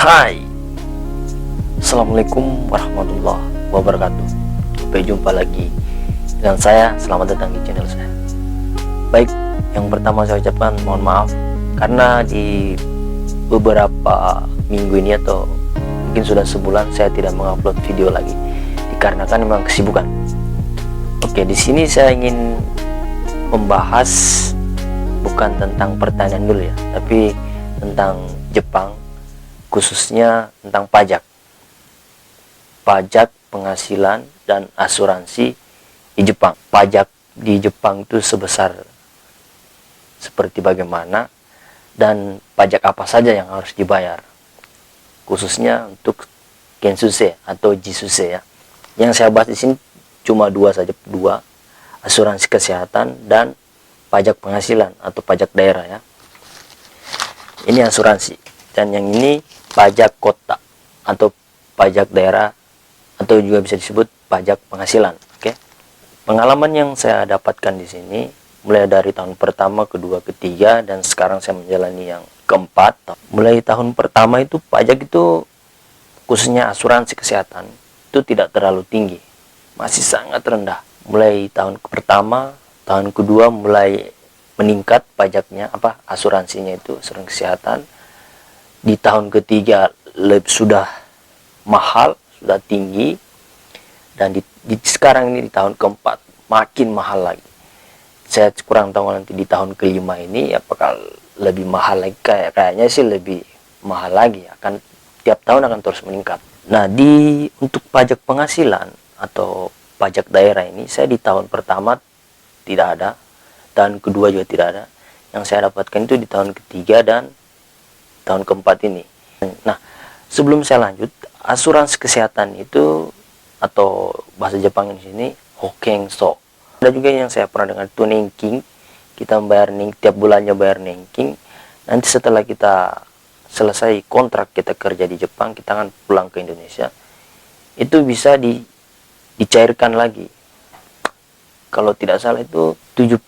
Hai, Assalamualaikum warahmatullahi wabarakatuh. Sampai jumpa lagi dengan saya. Selamat datang di channel saya. Baik, yang pertama saya ucapkan mohon maaf karena di beberapa minggu ini atau mungkin sudah sebulan saya tidak mengupload video lagi dikarenakan memang kesibukan. Oke, di sini saya ingin membahas bukan tentang pertanian dulu ya, tapi tentang Jepang, khususnya tentang pajak penghasilan dan asuransi di Jepang. Pajak di Jepang itu sebesar seperti bagaimana dan pajak apa saja yang harus dibayar, khususnya untuk Gensuse atau Jisuse ya. Yang saya bahas di sini cuma dua saja, asuransi kesehatan dan pajak penghasilan atau pajak daerah ya. Ini asuransi, dan yang ini pajak kota atau pajak daerah atau juga bisa disebut pajak penghasilan. Oke. Pengalaman yang saya dapatkan di sini mulai dari tahun pertama, kedua, ketiga, dan sekarang saya menjalani yang keempat. Mulai tahun pertama itu pajak itu khususnya asuransi kesehatan itu tidak terlalu tinggi, masih sangat rendah. Mulai tahun pertama, tahun kedua mulai meningkat pajaknya, asuransinya itu asuransi kesehatan. Di tahun ketiga sudah mahal, sudah tinggi, dan di sekarang ini di tahun keempat makin mahal lagi. Saya kurang tahu nanti di tahun kelima ini apakah lebih mahal lagi. Kayaknya sih lebih mahal lagi, akan tiap tahun akan terus meningkat. Nah, untuk pajak penghasilan atau pajak daerah ini saya di tahun pertama tidak ada, tahun kedua juga tidak ada. Yang saya dapatkan itu di tahun ketiga dan tahun keempat ini. Nah, sebelum saya lanjut, asuransi kesehatan itu atau bahasa Jepang di sini Hokenso. Ada juga yang saya pernah dengar itu Nenking. Kita membayar tiap bulannya bayar Nenking. Nanti setelah kita selesai kontrak kita kerja di Jepang, kita akan pulang ke Indonesia. Itu bisa dicairkan lagi. Kalau tidak salah itu 70%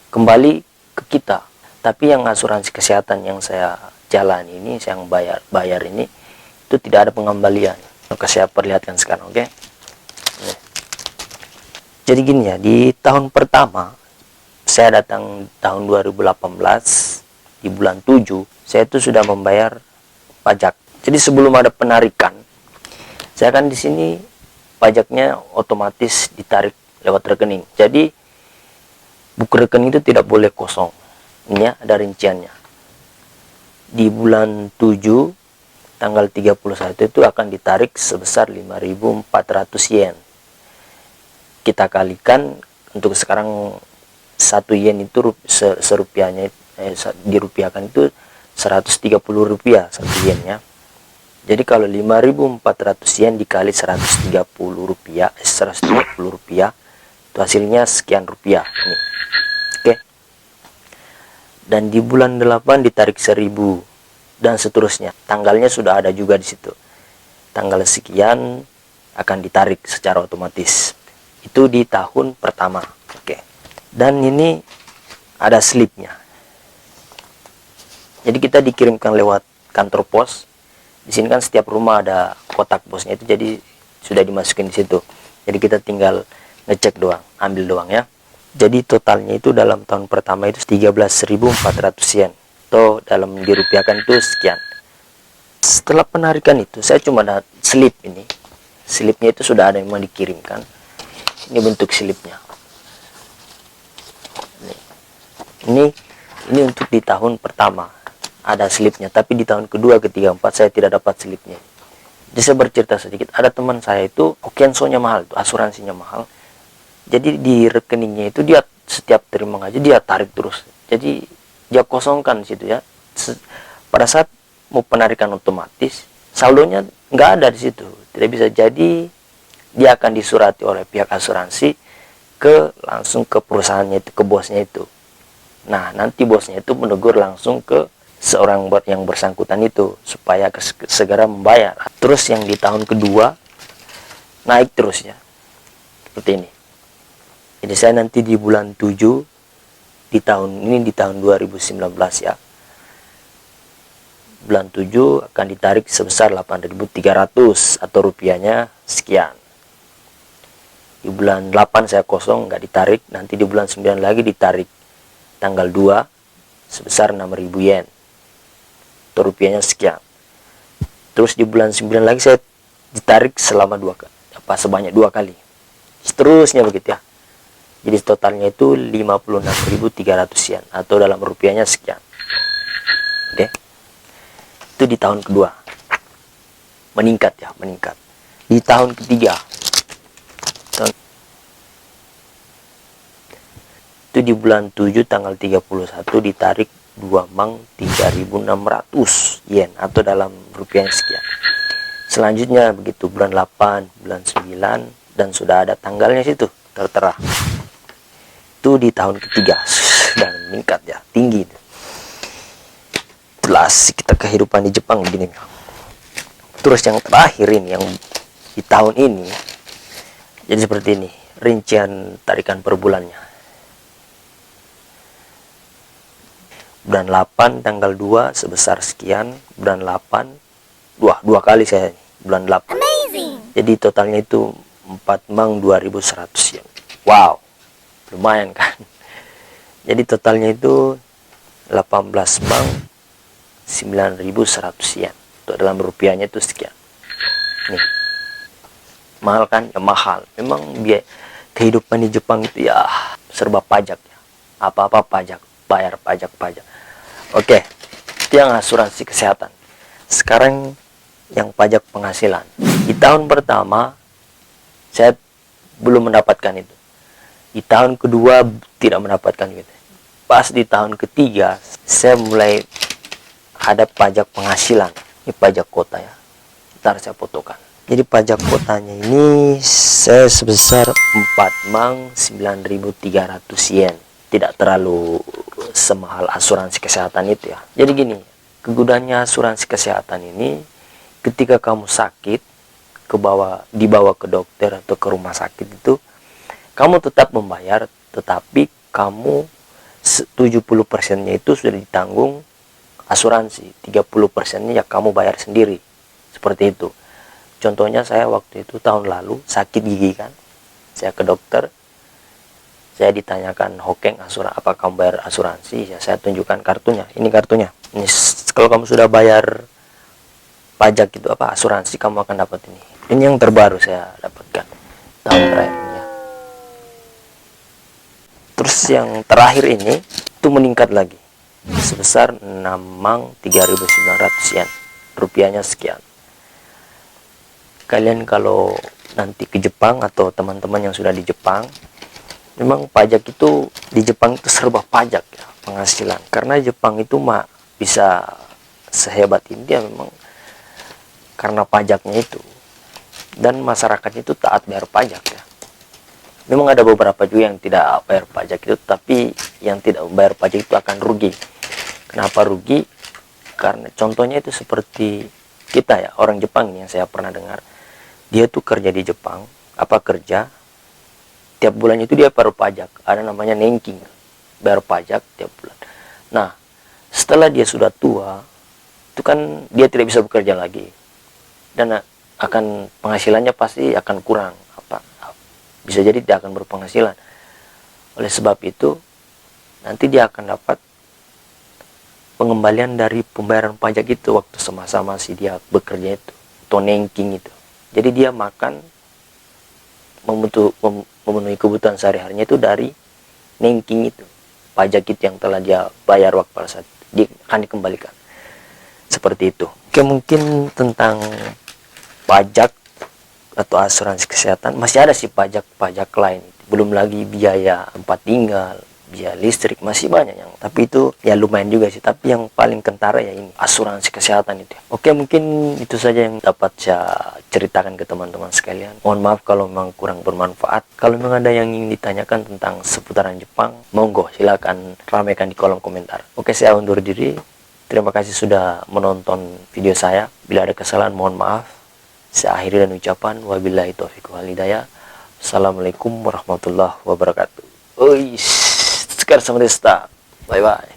kembali ke kita. Tapi yang asuransi kesehatan yang saya jalani ini, saya yang bayar ini, itu tidak ada pengembalian. Oke, saya perlihatkan sekarang, oke? Jadi gini ya, di tahun pertama, saya datang tahun 2018, di bulan 7, saya itu sudah membayar pajak. Jadi sebelum ada penarikan, saya kan di sini pajaknya otomatis ditarik lewat rekening. Jadi buku rekening itu tidak boleh kosong. Ini ya, ada rinciannya. Di bulan 7 tanggal 31 itu akan ditarik sebesar 5.400 yen. Kita kalikan, untuk sekarang 1 yen itu serupiahnya dirupiahkan itu 130 rupiah 1 yen ya. Jadi kalau 5.400 yen dikali 130 rupiah, 130 rupiah itu hasilnya sekian rupiah nih. Oke. Dan di bulan 8 ditarik 1.000 dan seterusnya. Tanggalnya sudah ada juga di situ. Tanggal sekian akan ditarik secara otomatis. Itu di tahun pertama. Oke. Dan ini ada slipnya. Jadi kita dikirimkan lewat kantor pos. Di sini kan setiap rumah ada kotak posnya itu, jadi sudah dimasukin di situ. Jadi kita tinggal ngecek doang, ambil doang ya. Jadi totalnya itu dalam tahun pertama itu 13.400 yen. Atau dalam dirupiahkan itu sekian. Setelah penarikan itu saya cuma ada slip ini. Slipnya itu sudah ada yang mau dikirimkan. Ini bentuk slipnya. Ini untuk di tahun pertama ada slipnya, tapi di tahun kedua, ketiga, empat saya tidak dapat slipnya. Jadi saya bercerita sedikit. Ada teman saya itu Hokenso-nya mahal, itu asuransinya mahal. Jadi di rekeningnya itu dia setiap terima gaji dia tarik terus. Jadi dia kosongkan di situ ya. Pada saat mau penarikan otomatis, saldonya nggak ada di situ. Tidak bisa, jadi dia akan disurati oleh pihak asuransi langsung ke perusahaannya itu, ke bosnya itu. Nah, nanti bosnya itu menegur langsung ke seorang yang bersangkutan itu supaya segera membayar. Terus yang di tahun kedua naik terus ya. Seperti ini. Jadi saya nanti di bulan 7 di tahun 2019 ya. bulan 7 akan ditarik sebesar 8.300 atau rupiahnya sekian. Di bulan 8 saya kosong, nggak ditarik. Nanti di bulan 9 lagi ditarik tanggal 2 sebesar 6.000 yen atau rupiahnya sekian. Terus di bulan 9 lagi saya ditarik selama sebanyak 2 kali. Seterusnya begitu ya. Jadi totalnya itu 56.300 yen atau dalam rupiahnya sekian. Oke. Itu di tahun kedua. Meningkat ya, meningkat. Di tahun ketiga. Itu di bulan 7 tanggal 31 ditarik 2 mang 3.600 yen atau dalam rupiahnya sekian. Selanjutnya begitu bulan 8, bulan 9 dan sudah ada tanggalnya situ tertera. Itu di tahun ketiga dan meningkat ya, tinggi. Jelas kita kehidupan di Jepang begini. Terus yang terakhir ini yang di tahun ini jadi seperti ini, rincian tarikan per bulannya. Bulan 8 tanggal 2 sebesar sekian, bulan 8 dua kali saya bulan 8. Amazing. Jadi totalnya itu 4 mang 2.100 yen. Wow, lumayan kan. Jadi totalnya itu 18 mang 9.100 yen. Untuk dalam rupiahnya itu sekian. Nih, mahal kan? Ya mahal. Memang biaya kehidupan di Jepang itu ya serba pajak ya. Apa-apa pajak, bayar pajak. Oke, itu yang asuransi kesehatan. Sekarang yang pajak penghasilan. Di tahun pertama saya belum mendapatkan itu. Di tahun kedua tidak mendapatkan gitu. Pas di tahun ketiga saya mulai ada pajak penghasilan. Ini pajak kota ya. Ntar saya fotokan. Jadi pajak kotanya ini saya sebesar 4 mang 9.300 yen. Tidak terlalu semahal asuransi kesehatan itu ya. Jadi gini, kegunaannya asuransi kesehatan ini ketika kamu sakit dibawa ke dokter atau ke rumah sakit itu kamu tetap membayar, tetapi kamu 70%-nya itu sudah ditanggung asuransi, 30%-nya ya kamu bayar sendiri. Seperti itu. Contohnya saya waktu itu tahun lalu sakit gigi kan. Saya ke dokter, saya ditanyakan hokeng apa kamu bayar asuransi, ya saya tunjukkan kartunya. Ini kartunya. Ini kalau kamu sudah bayar pajak itu asuransi, kamu akan dapat ini. Ini yang terbaru saya dapatkan tahun terakhir ini ya. Terus yang terakhir ini itu meningkat lagi sebesar 6 mang 3.900 yen. Rupiahnya sekian. Kalian kalau nanti ke Jepang atau teman-teman yang sudah di Jepang, memang pajak itu di Jepang itu serba pajak ya, penghasilan. Karena Jepang itu bisa sehebat India memang karena pajaknya itu. Dan masyarakatnya itu taat bayar pajak ya. Memang ada beberapa juga yang tidak bayar pajak itu, tapi yang tidak bayar pajak itu akan rugi. Kenapa rugi? Karena contohnya itu seperti kita ya, orang Jepang yang saya pernah dengar. Dia tuh kerja di Jepang, kerja tiap bulan itu dia bayar pajak, ada namanya nenking, bayar pajak tiap bulan. Nah, setelah dia sudah tua, itu kan dia tidak bisa bekerja lagi, dan akan penghasilannya pasti akan kurang, bisa jadi dia akan berpenghasilan. Oleh sebab itu, nanti dia akan dapat pengembalian dari pembayaran pajak itu waktu sama-sama si dia bekerja itu, atau nenking itu. Jadi dia makan memenuhi kebutuhan sehari-harinya itu dari nenking itu, pajak itu yang telah dia bayar waktu pada saat dia akan dikembalikan. Seperti itu. Oke, mungkin tentang pajak atau asuransi kesehatan masih ada sih pajak lain, belum lagi biaya tempat tinggal, biaya listrik, masih banyak yang, tapi itu ya lumayan juga sih. Tapi yang paling kentara ya ini asuransi kesehatan itu. Oke, mungkin itu saja yang dapat saya ceritakan ke teman-teman sekalian. Mohon maaf kalau memang kurang bermanfaat. Kalau memang ada yang ingin ditanyakan tentang seputaran Jepang, monggo silakan ramaikan di kolom komentar. Oke, saya undur diri. Terima kasih sudah menonton video saya. Bila ada kesalahan mohon maaf. Saya akhiri dengan ucapan wabillahi taufiq wal hidayah. Assalamualaikum warahmatullahi wabarakatuh. Sekarang sama desta. Bye bye.